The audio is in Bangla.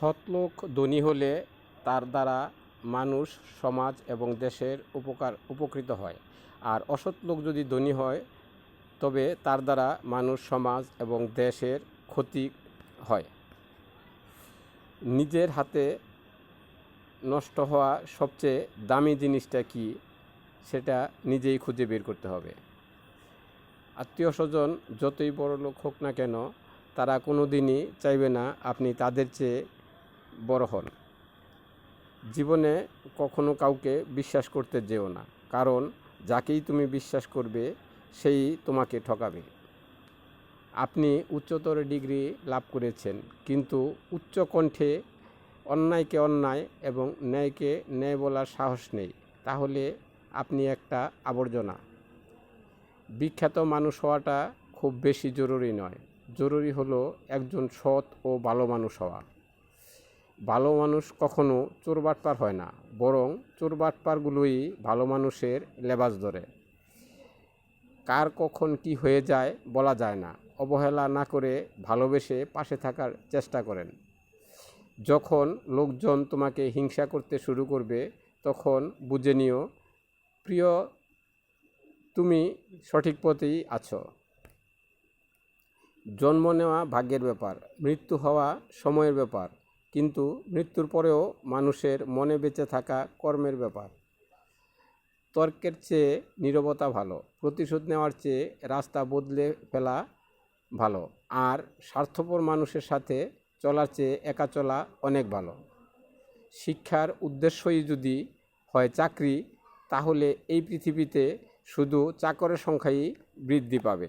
সৎ লোক ধনী হলে তার দ্বারা মানুষ, সমাজ এবং দেশের উপকৃত হয়। আর অসৎ লোক যদি ধনী হয় তবে তার দ্বারা মানুষ, সমাজ এবং দেশের ক্ষতি হয়। নিজের হাতে নষ্ট হওয়া সবচেয়ে দামি জিনিসটা কি, সেটা নিজেই খুঁজে বের করতে হবে। আত্মীয় স্বজন যতই বড় লোক হোক না কেন, তারা কোনো দিনই চাইবে না আপনি তাদের চেয়ে বড় হন। জীবনে কখনো কাউকে বিশ্বাস করতে যেও না, কারণ যাকেই তুমি বিশ্বাস করবে সেই তোমাকে ঠকাবে। আপনি উচ্চতর ডিগ্রি লাভ করেছেন, কিন্তু উচ্চ কণ্ঠে অন্যায়কে অন্যায় এবং ন্যায়কে ন্যায় বলার সাহস নেই, তাহলে আপনি একটা আবর্জনা। বিখ্যাত মানুষ হওয়াটা খুব বেশি জরুরি নয়, জরুরি হলো একজন সৎ ও ভালো মানুষ হওয়া। ভালো মানুষ কখনো চোরবাটপার হয় না, বরং চোরবাটপারগুলোই ভালো মানুষের লেবাস ধরে। কার কখন কি হয়ে যায় বলা যায় না। অবহেলা না করে ভালোবেসে পাশে থাকার চেষ্টা করেন। যখন লোকজন তোমাকে হিংসা করতে শুরু করবে, তখন বুঝে নিও প্রিয়, তুমি সঠিক পথেই আছো। জন্ম নেওয়া ভাগ্যের ব্যাপার, মৃত্যু হওয়া সময়ের ব্যাপার, কিন্তু মৃত্যুর পরেও মানুষের মনে বেঁচে থাকা কর্মের ব্যাপার। তর্কের চেয়ে নীরবতা ভালো, প্রতিশোধ নেওয়ার চেয়ে রাস্তা বদলে ফেলা ভালো, আর স্বার্থপর মানুষের সাথে চলার চেয়ে একা চলা অনেক ভালো। শিক্ষার উদ্দেশ্যই যদি হয় চাকরি, তাহলে এই পৃথিবীতে শুধু চাকরের সংখ্যাই বৃদ্ধি পাবে।